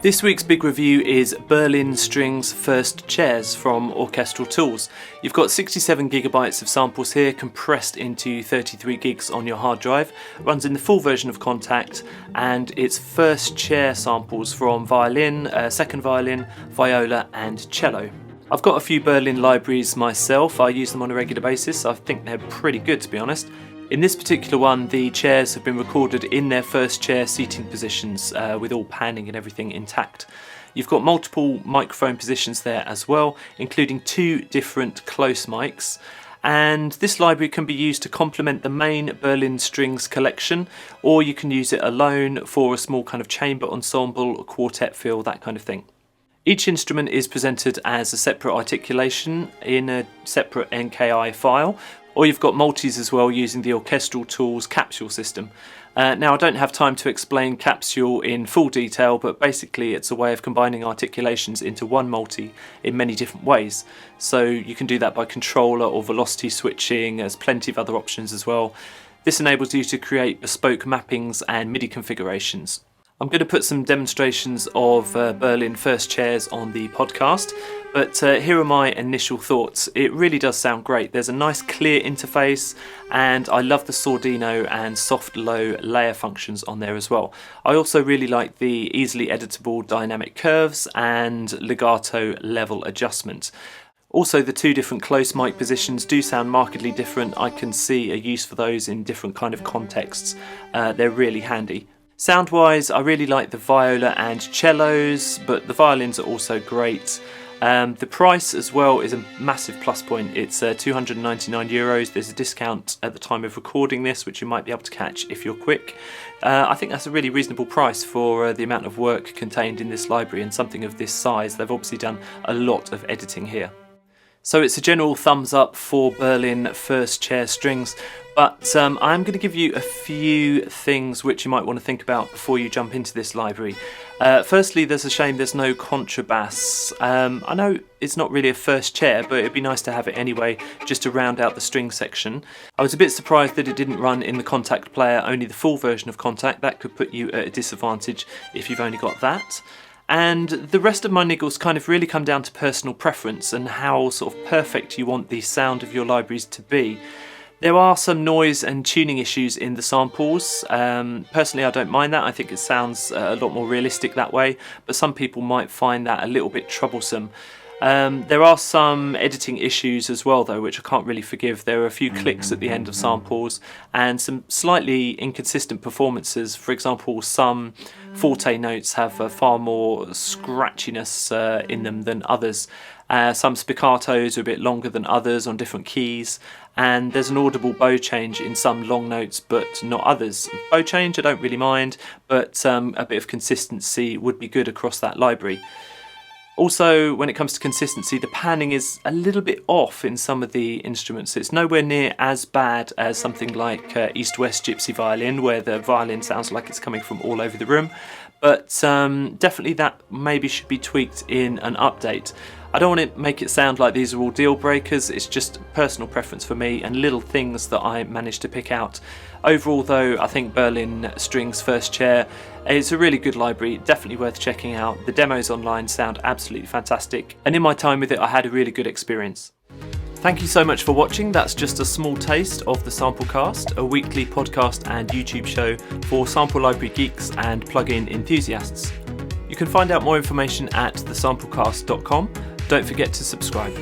This week's big review is Berlin Strings First Chairs from Orchestral tools. You've got 67 gigabytes of samples here, compressed into 33 gigs on your hard drive. It runs in the full version of Contact, and it's first chair samples from violin, second violin, viola and cello. I've got a few Berlin libraries myself. I use them on a regular basis. I think they're pretty good, to be honest. In this particular one, the chairs have been recorded in their first chair seating positions with all panning and everything intact. You've got multiple microphone positions there as well, including 2 different close mics. And this library can be used to complement the main Berlin Strings collection, or you can use it alone for a small kind of chamber ensemble, quartet feel, that kind of thing. Each instrument is presented as a separate articulation in a separate NKI file, or you've got multis as well using the Orchestral tools capsule system. Now, I don't have time to explain capsule in full detail, but basically it's a way of combining articulations into one multi in many different ways. So you can do that by controller or velocity switching. There's plenty of other options as well. This enables you to create bespoke mappings and MIDI configurations. I'm going to put some demonstrations of Berlin First Chairs on the podcast, but here are my initial thoughts. It really does sound great. There's a nice clear interface, and I love the Sordino and soft low layer functions on there as well. I also really like the easily editable dynamic curves and legato level adjustment. Also, the 2 different close mic positions do sound markedly different. I can see a use for those in different kind of contexts. They're really handy. Sound-wise, I really like the viola and cellos, but the violins are also great. The price as well is a massive plus point. It's €299. There's a discount at the time of recording this, which you might be able to catch if you're quick. I think that's a really reasonable price for the amount of work contained in this library and something of this size. They've obviously done a lot of editing here. So it's a general thumbs up for Berlin First Chair Strings, but I'm going to give you a few things which you might want to think about before you jump into this library. Firstly, there's a shame there's no contrabass. I know it's not really a first chair, but it'd be nice to have it anyway, just to round out the string section. I was a bit surprised that it didn't run in the Contact player, only the full version of Contact. That could put you at a disadvantage if you've only got that. And the rest of my niggles kind of really come down to personal preference and how sort of perfect you want the sound of your libraries to be. There are some noise and tuning issues in the samples. Personally, I don't mind that. I think it sounds a lot more realistic that way, but some people might find that a little bit troublesome. There are some editing issues as well, though, which I can't really forgive. There are a few clicks at the end of samples and some slightly inconsistent performances. For example, some forte notes have far more scratchiness in them than others. Some spiccatos are a bit longer than others on different keys, and there's an audible bow change in some long notes but not others. Bow change I don't really mind, but a bit of consistency would be good across that library. Also, when it comes to consistency, the panning is a little bit off in some of the instruments. It's nowhere near as bad as something like East-West Gypsy Violin, where the violin sounds like it's coming from all over the room. But definitely that maybe should be tweaked in an update. I don't want to make it sound like these are all deal breakers. It's just personal preference for me and little things that I managed to pick out. Overall, though, I think Berlin Strings First Chair is a really good library, definitely worth checking out. The demos online sound absolutely fantastic, and in my time with it I had a really good experience. Thank you so much for watching. That's just a small taste of the Samplecast, a weekly podcast and YouTube show for sample library geeks and plugin enthusiasts. You can find out more information at thesamplecast.com. Don't forget to subscribe.